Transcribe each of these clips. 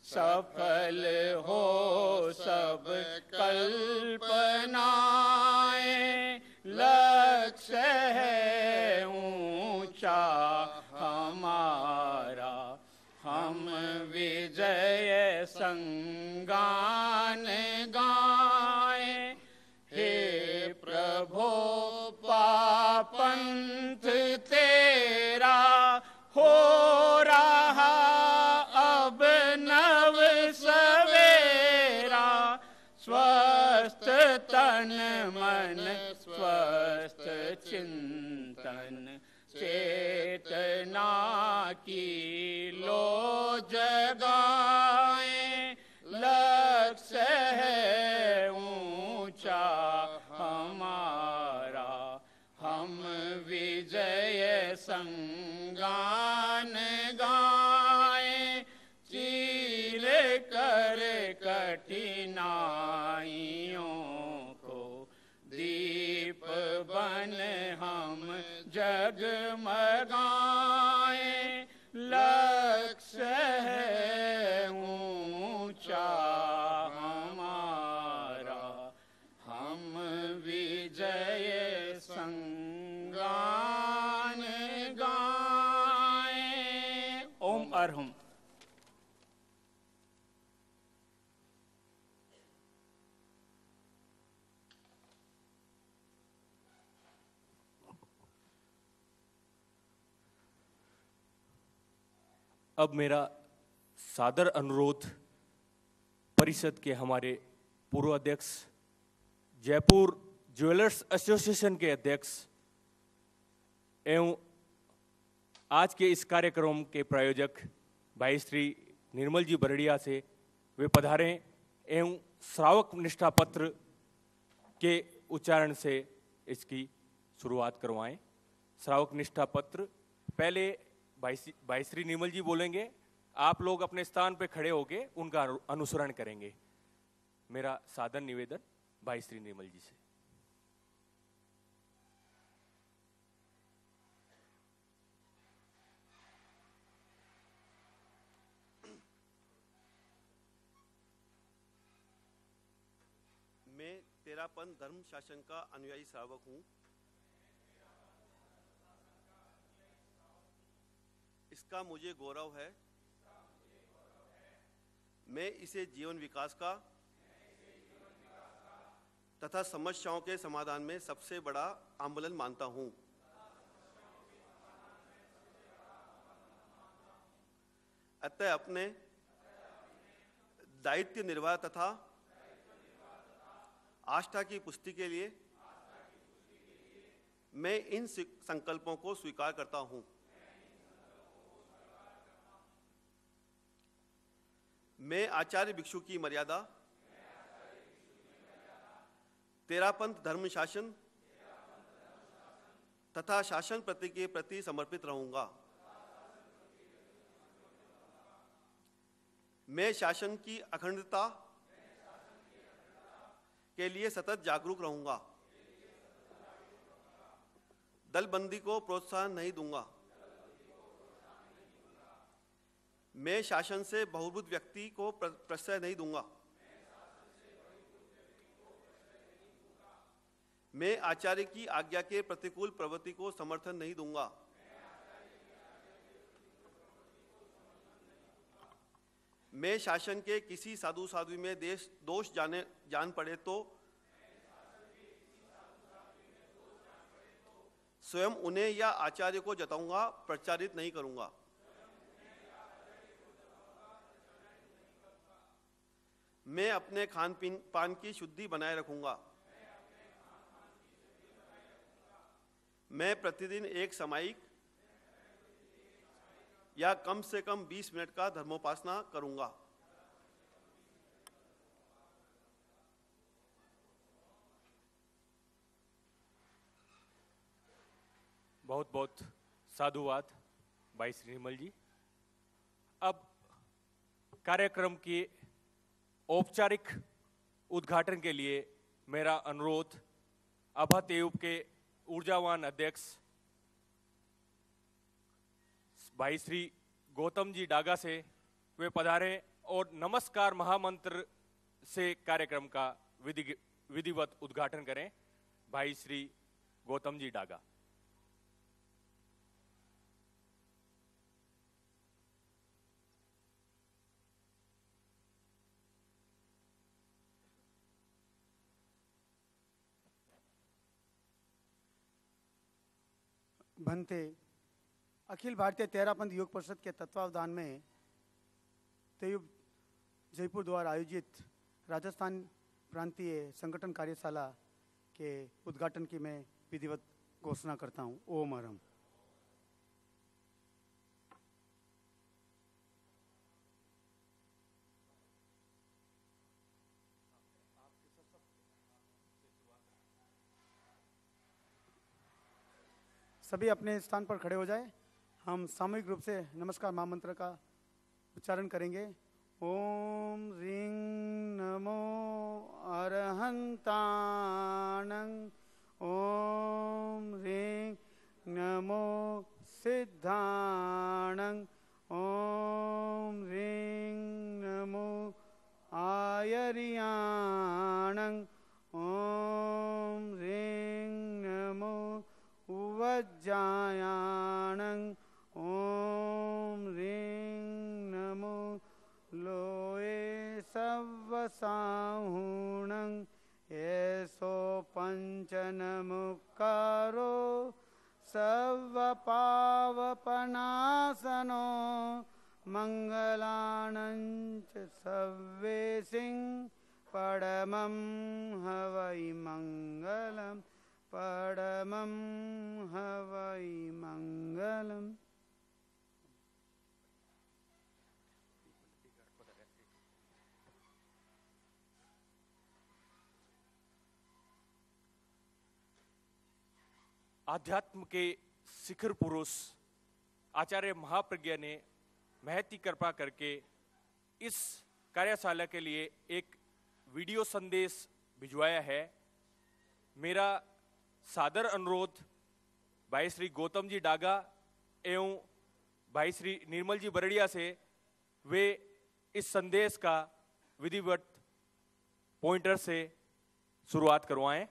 सफल हो सब कल्पनाएं। लक्ष्य है ऊंचा हमारा, हम विजय संगान गाएं। हे प्रभो पापंथ तेरा हो रहा अब नव सवेरा। स्वस्थ तन मन स्वस्थ चिंतन, चेतना की लो जगाएं। लक्ष्य है ऊंचा हमारा, हम विजय संगान गाएं। चीर कर कठिनाइयों को दीप बन हम जगमगाएं। लक्ष्य है ऊंचा हमारा, हम विजय संगान गाएं। ओम अरहम। अब मेरा सादर अनुरोध परिषद के हमारे पूर्व अध्यक्ष, जयपुर ज्वेलर्स एसोसिएशन के अध्यक्ष एवं आज के इस कार्यक्रम के प्रायोजक भाई श्री निर्मल जी बरड़िया से वे पधारें एवं श्रावक निष्ठा पत्र के उच्चारण से इसकी शुरुआत करवाएं। श्रावक निष्ठा पत्र पहले भाई श्री निर्मल जी बोलेंगे, आप लोग अपने स्थान पे खड़े होके उनका अनुसरण करेंगे। मेरा सादर निवेदन भाई श्री निर्मल जी से। मैं तेरापंथ धर्म शासन का अनुयायी श्रावक हूं। इसका मुझे गौरव है। मैं इसे जीवन विकास का तथा समस्याओं के समाधान में सबसे बड़ा आंदोलन मानता हूं। अतः अपने दायित्व निर्वाह तथा आस्था की पुष्टि के लिए मैं इन संकल्पों को स्वीकार करता हूं। मैं आचार्य भिक्षु की मर्यादा, तेरापंथ धर्म शासन तथा शासन प्रति के प्रति समर्पित रहूंगा। मैं शासन की अखंडता के लिए सतत जागरूक रहूंगा। दलबंदी को प्रोत्साहन नहीं दूंगा। मैं शासन से बहुभूत व्यक्ति को प्रश्रय नहीं दूंगा। मैं आचार्य की आज्ञा के प्रतिकूल प्रवृत्ति को समर्थन नहीं दूंगा। मैं शासन के किसी साधु साध्वी में दोष जान पड़े तो स्वयं उन्हें या आचार्य को जताऊंगा, प्रचारित नहीं करूंगा। मैं अपने खान पान की शुद्धि बनाए रखूंगा। मैं प्रतिदिन एक सामायिक या कम से कम 20 मिनट का धर्मोपासना करूंगा। बहुत बहुत साधुवाद भाई श्री निर्मल जी। अब कार्यक्रम की औपचारिक उद्घाटन के लिए मेरा अनुरोध अभा तेयूब के ऊर्जावान अध्यक्ष भाई श्री गौतम जी डागा से वे पधारें और नमस्कार महामंत्र से कार्यक्रम का विधिवत उद्घाटन करें भाई श्री गौतम जी डागा। भंते अखिल भारतीय तेरापंथ योग परिषद के तत्वावधान में तयुब जयपुर द्वारा आयोजित राजस्थान प्रांतीय संगठन कार्यशाला के उद्घाटन की मैं विधिवत घोषणा करता हूं। ओम अरहम। सभी अपने स्थान पर खड़े हो जाए। हम सामूहिक रूप से नमस्कार महामंत्र का उच्चारण करेंगे। ओम ह्रीं नमो अरहंताणं। ओम ह्रीं नमो सिद्धाणं। ओम ह्रीं नमो आयर्याणं। ओम ह्रीं नमो उवज्जायाणं। ओम ह्रीं नमो लोए सव्वसाहुणं। एसो पंचनमुक्कारो सर्वपावपनाशनो मंगलानं च सव्वेसिं परमं हवै मंगलम्। परमं हवै मंगलम्। आध्यात्म के शिखर पुरुष आचार्य महाप्रज्ञा ने महती कृपा करके इस कार्यशाला के लिए एक वीडियो संदेश भिजवाया है। मेरा सादर अनुरोध भाई श्री गौतम जी डागा एवं भाई श्री निर्मल जी बरड़िया से वे इस संदेश का विधिवत पॉइंटर से शुरुआत करवाएं।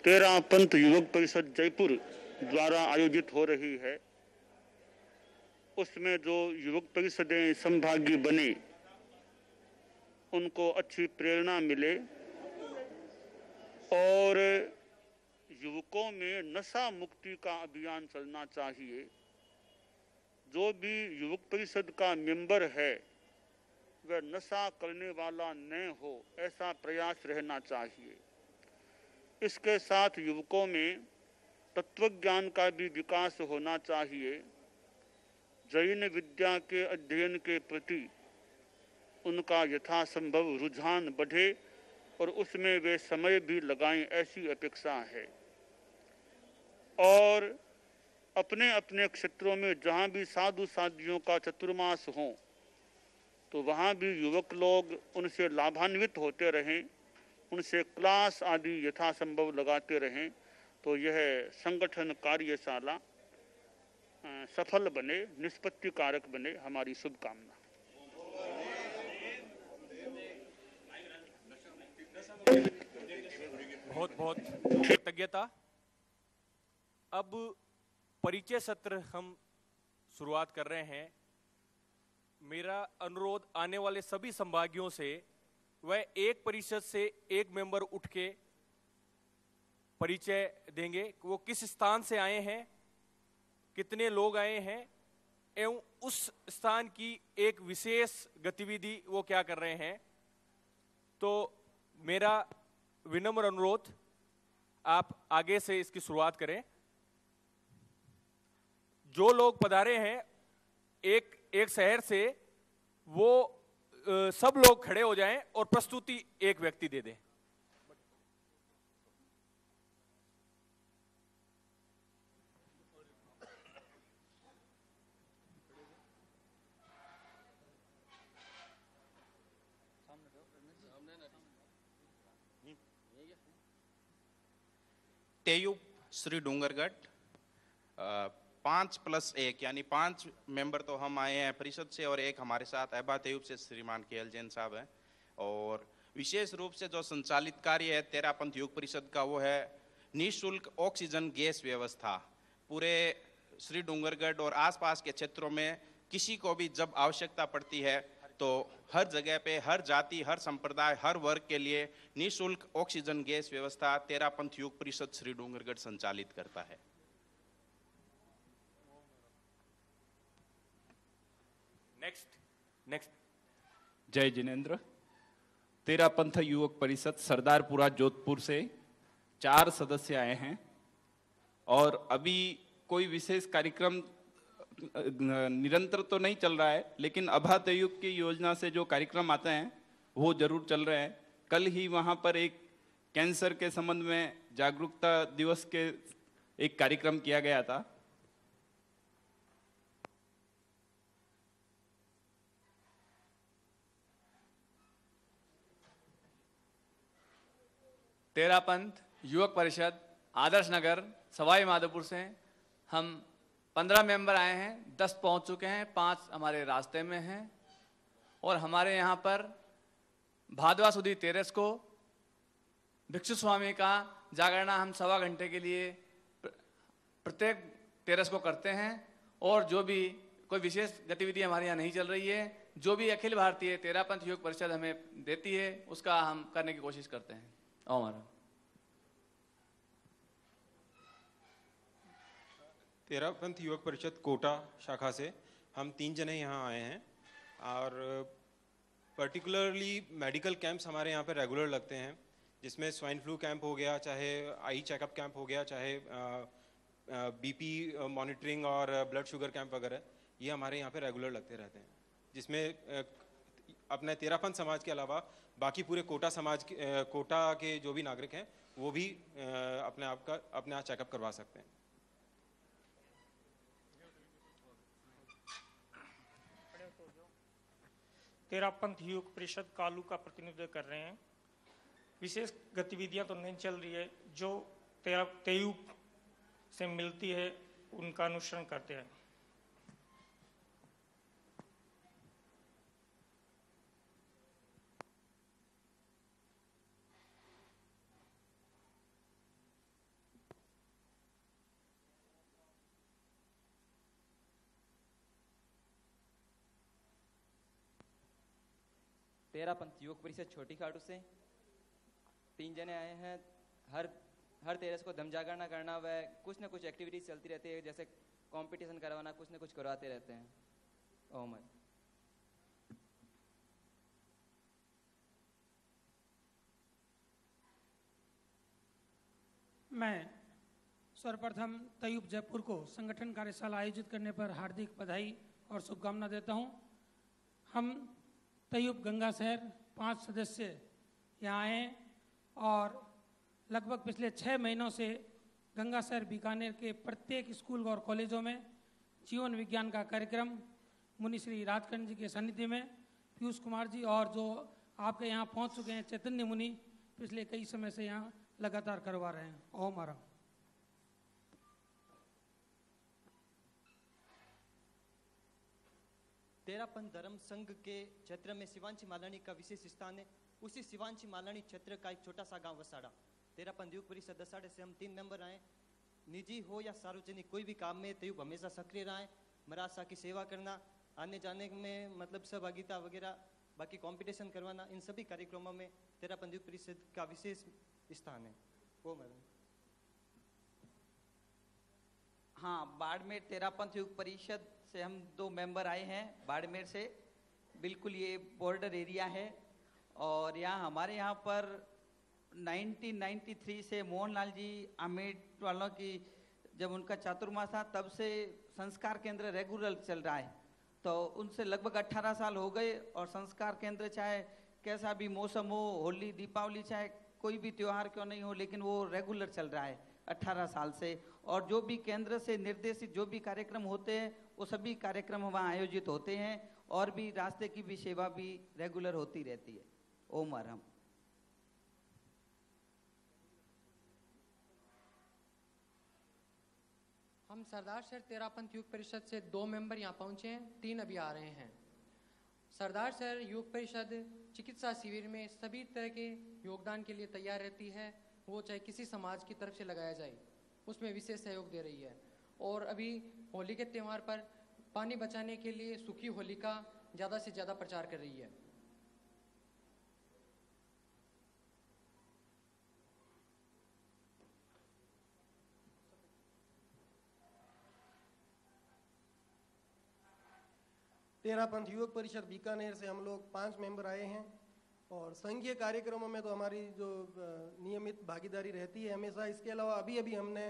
तेरापंथ युवक परिषद जयपुर द्वारा आयोजित हो रही है, उसमें जो युवक परिषदें संभागी बने उनको अच्छी प्रेरणा मिले और युवकों में नशा मुक्ति का अभियान चलना चाहिए। जो भी युवक परिषद का मेंबर है वह नशा करने वाला न हो, ऐसा प्रयास रहना चाहिए। इसके साथ युवकों में तत्वज्ञान का भी विकास होना चाहिए। जैन विद्या के अध्ययन के प्रति उनका यथासंभव रुझान बढ़े और उसमें वे समय भी लगाएं, ऐसी अपेक्षा है। और अपने अपने क्षेत्रों में जहाँ भी साधु साधियों का चतुर्मास हो तो वहाँ भी युवक लोग उनसे लाभान्वित होते रहें, उनसे क्लास आदि यथासंभव लगाते रहें, तो यह संगठन कार्यशाला सफल बने, निष्पत्ति कारक बने। हमारी शुभकामना। बहुत बहुत कृतज्ञता। अब परिचय सत्र हम शुरुआत कर रहे हैं। मेरा अनुरोध आने वाले सभी संभागियों से वह एक परिषद से एक मेंबर उठ के परिचय देंगे। वो किस स्थान से आए हैं, कितने लोग आए हैं एवं उस स्थान की एक विशेष गतिविधि वो क्या कर रहे हैं। तो मेरा विनम्र अनुरोध, आप आगे से इसकी शुरुआत करें। जो लोग पधारे हैं एक एक शहर से, वो सब लोग खड़े हो जाएं और प्रस्तुति एक व्यक्ति दे दें। तेयुब श्री डूंगरगढ़ 5+1 यानी 5 मेंबर तो हम आए हैं परिषद से और एक हमारे साथ अहबा तेयुब से श्रीमान केएल जैन साहब हैं। और विशेष रूप से जो संचालित कार्य है तेरापंथ युग परिषद का वो है निःशुल्क ऑक्सीजन गैस व्यवस्था। पूरे श्री डूंगरगढ़ और आसपास के क्षेत्रों में किसी को भी जब आवश्यकता पड़ती है तो हर जगह पे हर जाति, हर संप्रदाय, हर वर्ग के लिए निःशुल्क ऑक्सीजन गैस व्यवस्था तेरापंथ युग परिषद श्री डूंगरगढ़ संचालित करता है। नेक्स्ट। जय जिनेन्द्र। तेरापंथ युवक परिषद सरदारपुरा जोधपुर से 4 सदस्य आए हैं और अभी कोई विशेष कार्यक्रम निरंतर तो नहीं चल रहा है, लेकिन अभा तेयुब की योजना से जो कार्यक्रम आते हैं वो जरूर चल रहे हैं। कल ही वहाँ पर एक कैंसर के संबंध में जागरूकता दिवस के एक कार्यक्रम किया गया था। तेरापंथ युवक परिषद आदर्श नगर सवाई माधोपुर से हम 15 मेंबर आए हैं, 10 पहुंच चुके हैं, 5 हमारे रास्ते में हैं। और हमारे यहाँ पर भादवा सुदी 13 को भिक्षु स्वामी का जागरणा हम 1.25 घंटे के लिए प्रत्येक 13 को करते हैं। और जो भी कोई विशेष गतिविधि हमारे यहाँ नहीं चल रही है, जो भी अखिल भारतीय तेरापंथ युवक परिषद हमें देती है उसका हम करने की कोशिश करते हैं। हमारा तेरापंथ युवक परिषद कोटा शाखा से हम 3 जने यहाँ आए हैं और पर्टिकुलरली मेडिकल कैंप्स हमारे यहाँ पे रेगुलर लगते हैं, जिसमें स्वाइन फ्लू कैंप हो गया, चाहे आई चेकअप कैंप हो गया, चाहे बीपी मॉनिटरिंग और ब्लड शुगर कैंप वगैरह, ये हमारे यहाँ पे रेगुलर लगते रहते हैं। जिसमें अपने तेरापंथ समाज के अलावा बाकी पूरे कोटा समाज कोटा के जो भी नागरिक हैं वो भी अपने आप चेकअप करवा सकते हैं। तेरापंथ युवक परिषद कालू का प्रतिनिधित्व कर रहे हैं। विशेष गतिविधियां तो नहीं चल रही है, जो तेयुब से मिलती है उनका अनुसरण करते हैं। तेरापंथ युवक परिषद छोटी खाटू से 3 जने आए हैं। हर 13 को धम जागरणा करना, वह कुछ ना कुछ एक्टिविटीज चलती रहती है, जैसे कंपटीशन करवाना, कुछ ना कुछ करवाते रहते हैं। ओमर मैं सर्वप्रथम तैयूब जयपुर को संगठन कार्यशाला आयोजित करने पर हार्दिक बधाई और शुभकामना देता हूं। हम तैयूब गंगा शहर 5 सदस्य यहाँ आए और लगभग पिछले 6 महीनों से गंगा शहर बीकानेर के प्रत्येक स्कूल और कॉलेजों में जीवन विज्ञान का कार्यक्रम मुनि श्री राजकर्ण जी के सानिध्य में पीयूष कुमार जी और जो आपके यहाँ पहुँच चुके हैं चैतन्य मुनि, पिछले कई समय से यहाँ लगातार करवा रहे हैं। ओम आराम। तेरापंथ धर्म संघ के क्षेत्र में शिवांशी मालानी का विशेष स्थान है। उसी शिवांशी मालानी क्षेत्र का एक छोटा सा गांव वसाड़ा। तेरापंथ युवक परिषद दसाड़े से हम 3 मेंबर आए। निजी हो या सार्वजनिक कोई भी काम में तैयूब हमेशा सक्रिय रहा है। मरासा की सेवा करना, आने जाने में मतलब सहभागिता वगैरह, बाकी कंपटीशन करवाना, इन सभी कार्यक्रमों में तेरापंथ युवक परिषद का विशेष स्थान है। वो मैडम हाँ, बाड़मेर तेरापंथ युवक परिषद से हम 2 मेंबर आए हैं। बाड़मेर से बिल्कुल ये बॉर्डर एरिया है और यहाँ हमारे यहाँ पर 1993 से मोहनलाल जी आमेट वालों की जब उनका चातुर्मास था तब से संस्कार केंद्र रेगुलर चल रहा है, तो उनसे लगभग 18 साल हो गए और संस्कार केंद्र चाहे कैसा भी मौसम हो, होली दीपावली चाहे कोई भी त्यौहार क्यों नहीं हो, लेकिन वो रेगुलर चल रहा है 18 साल से। और जो भी केंद्र से निर्देशित जो भी कार्यक्रम होते हैं वो सभी कार्यक्रम वहाँ आयोजित होते हैं और भी रास्ते की भी सेवा भी रेगुलर होती रहती है। ओम अरहम। हम सरदार शहर तेरापंथ युग परिषद से 2 मेंबर यहाँ पहुँचे हैं, 3 अभी आ रहे हैं। सरदार शहर युग परिषद चिकित्सा शिविर में सभी तरह के योगदान के लिए तैयार रहती है, वो चाहे किसी समाज की तरफ से लगाया जाए, उसमें विशेष सहयोग दे रही है। और अभी होली के त्यौहार पर पानी बचाने के लिए सूखी होली का ज़्यादा से ज़्यादा प्रचार कर रही है। तेरापंथ युवक परिषद बीकानेर से हम लोग 5 मेंबर आए हैं और संघीय कार्यक्रमों में तो हमारी जो नियमित भागीदारी रहती है हमेशा। इसके अलावा अभी अभी हमने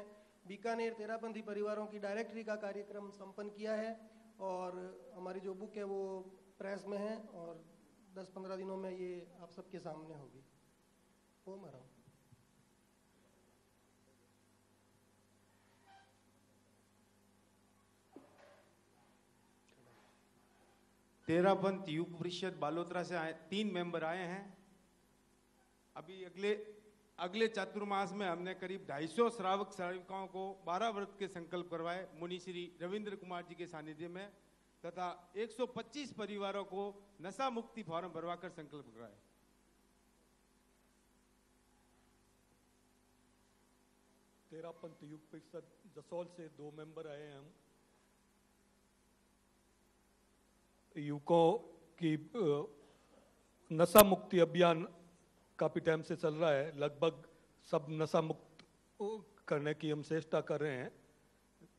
बीकानेर तेरापंथी परिवारों की डायरेक्टरी का कार्यक्रम संपन्न किया है और हमारी जो बुक है वो प्रेस में है और 10-15 दिनों में ये आप सबके सामने होगी। ओम अरहम। तेरापंथ युग परिषद बालोतरा से 3 मेंबर आए हैं। अभी अगले चातुर्मास में हमने करीब 250 श्रावक श्राविकाओं को 12 व्रत के संकल्प करवाए मुनि श्री रविंद्र कुमार जी के सानिध्य में, तथा 125 परिवारों को नशा मुक्ति फॉर्म भरवाकर संकल्प करवाए। तेरापंथ युग परिषद जसोल से 2 मेंबर आए हैं हम। युवकों की नशा मुक्ति अभियान काफ़ी टाइम से चल रहा है, लगभग सब नशा मुक्त करने की हम चेष्टा कर रहे हैं।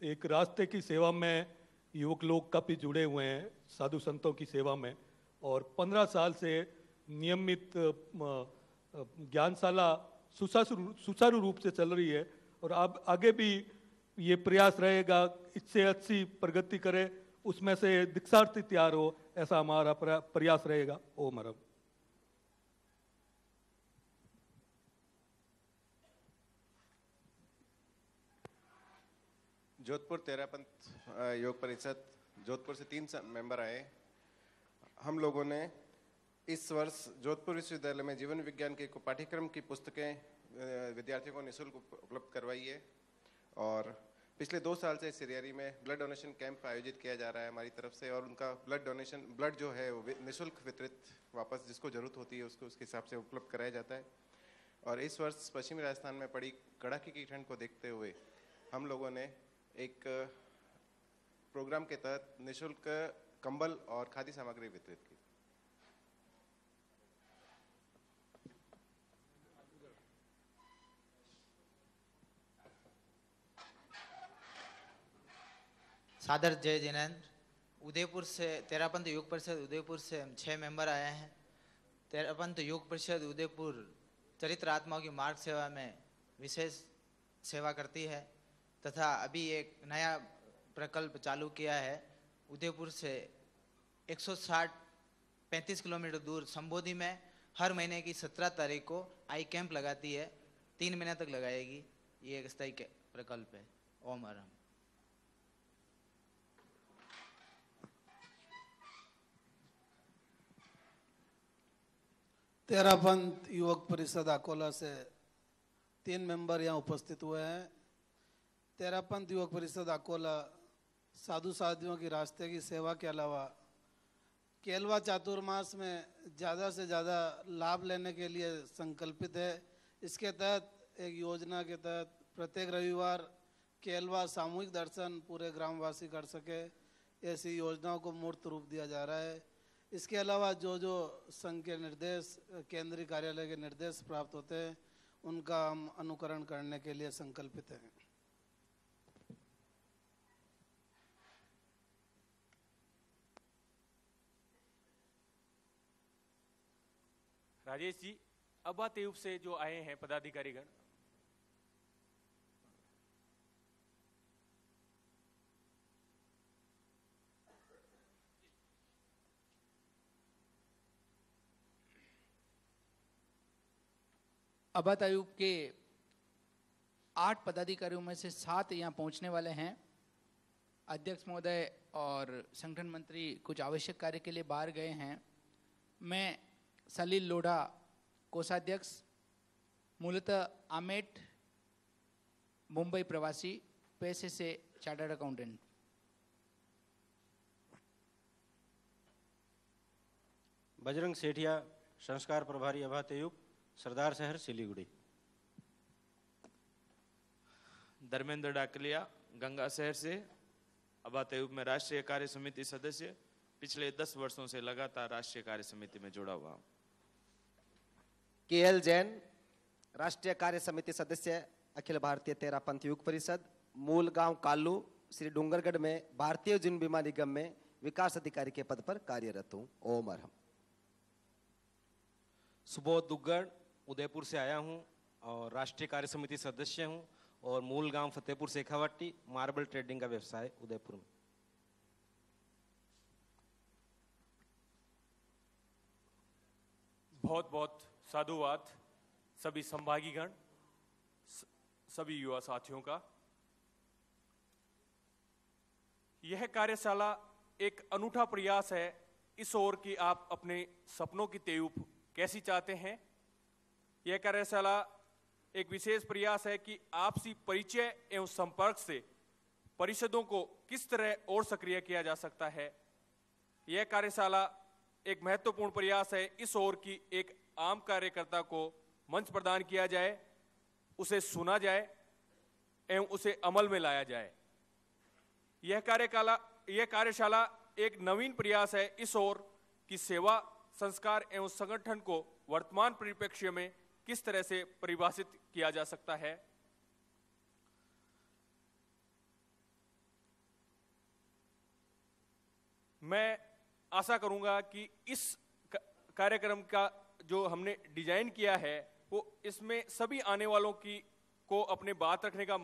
एक रास्ते की सेवा में युवक लोग काफ़ी जुड़े हुए हैं साधु संतों की सेवा में, और 15 साल से नियमित ज्ञानशाला सुचारू रूप से चल रही है और अब आगे भी ये प्रयास रहेगा इससे अच्छी प्रगति करे, उसमें से दीक्षार्थी तैयार हो, ऐसा हमारा प्रयास रहेगा। ओम अरहम। जोधपुर तेरापंथ योग परिषद जोधपुर से 3 मेंबर आए। हम लोगों ने इस वर्ष जोधपुर विश्वविद्यालय में जीवन विज्ञान के पाठ्यक्रम की पुस्तकें विद्यार्थियों को निःशुल्क उपलब्ध करवाई है और पिछले 2 साल से सिरियारी में ब्लड डोनेशन कैंप आयोजित किया जा रहा है हमारी तरफ से, और उनका ब्लड जो है वो निःशुल्क वितरित वापस जिसको जरूरत होती है उसको उसके हिसाब से उपलब्ध कराया जाता है। और इस वर्ष पश्चिमी राजस्थान में पड़ी कड़ाके की ठंड को देखते हुए हम लोगों ने एक प्रोग्राम के तहत निःशुल्क कंबल और खाद्य सामग्री वितरित की। सादर जय जिनेंद्र। उदयपुर से तेरापंथ युग परिषद उदयपुर से हम 6 मेंबर आए हैं। तेरापंथ युग परिषद उदयपुर चरित्र आत्माओं की मार्ग सेवा में विशेष सेवा करती है तथा अभी एक नया प्रकल्प चालू किया है। उदयपुर से 135 किलोमीटर दूर संबोधि में हर महीने की 17 तारीख को आई कैंप लगाती है, 3 महीने तक लगाएगी। ये एक स्थायी प्रकल्प है। ओम अरहम। तेरापंथ युवक परिषद अकोला से 3 मेंबर यहाँ उपस्थित हुए हैं। तेरापंथ युवक परिषद अकोला साधु साधियों की रास्ते की सेवा के अलावा केलवा चातुर्मास में ज़्यादा से ज़्यादा लाभ लेने के लिए संकल्पित है। इसके तहत एक योजना के तहत प्रत्येक रविवार केलवा सामूहिक दर्शन पूरे ग्रामवासी कर सके, ऐसी योजनाओं को मूर्त रूप दिया जा रहा है। इसके अलावा जो संघ के निर्देश केंद्रीय कार्यालय के निर्देश प्राप्त होते हैं उनका हम अनुकरण करने के लिए संकल्पित हैं। राजेश जी, अबातेयूब से जो आए हैं पदाधिकारीगण, अबा तयूब के 8 पदाधिकारियों में से 7 यहाँ पहुँचने वाले हैं। अध्यक्ष महोदय और संगठन मंत्री कुछ आवश्यक कार्य के लिए बाहर गए हैं। मैं सलील लोढ़ा, कोषाध्यक्ष, मूलतः आमेट, मुंबई प्रवासी, पेशे से चार्टर्ड अकाउंटेंट। बजरंग सेठिया, संस्कार प्रभारी अभा तयूब, सरदार शहर सिलीगुड़ी। धर्मेंद्र डाकलिया, गंगा शहर से, अबा तयूब में राष्ट्रीय कार्य समिति सदस्य, पिछले 10 वर्षों से लगातार राष्ट्रीय कार्य समिति में जुड़ा हुआ हूं। केएल जैन, राष्ट्रीय कार्य समिति सदस्य, अखिल भारतीय तेरापंथ युग परिषद, मूल गांव कालू, श्री डूंगरगढ़ में भारतीय जीवन बीमा निगम में विकास अधिकारी के पद पर कार्यरत हूं। ओम अरहम। सुबोध दुग्गड़, उदयपुर से आया हूं और राष्ट्रीय कार्य समिति सदस्य हूं और मूल गांव फतेहपुर शेखावटी, मार्बल ट्रेडिंग का व्यवसाय उदयपुर में। बहुत बहुत साधुवाद सभी संभागीगण, सभी युवा साथियों का। यह कार्यशाला एक अनूठा प्रयास है इस ओर कि आप अपने सपनों की तेयूप कैसी चाहते हैं। यह कार्यशाला एक विशेष प्रयास है कि आपसी परिचय एवं संपर्क से परिषदों को किस तरह और सक्रिय किया जा सकता है। यह कार्यशाला एक महत्वपूर्ण प्रयास है इस ओर कि एक आम कार्यकर्ता को मंच प्रदान किया जाए, उसे सुना जाए एवं उसे अमल में लाया जाए। यह कार्यशाला एक नवीन प्रयास है इस ओर कि सेवा, संस्कार एवं संगठन को वर्तमान परिप्रेक्ष्य में किस तरह से परिभाषित किया जा सकता है। मैं आशा करूंगा कि इस कार्यक्रम का जो हमने डिजाइन किया है वो इसमें सभी आने वालों को अपने बात रखने का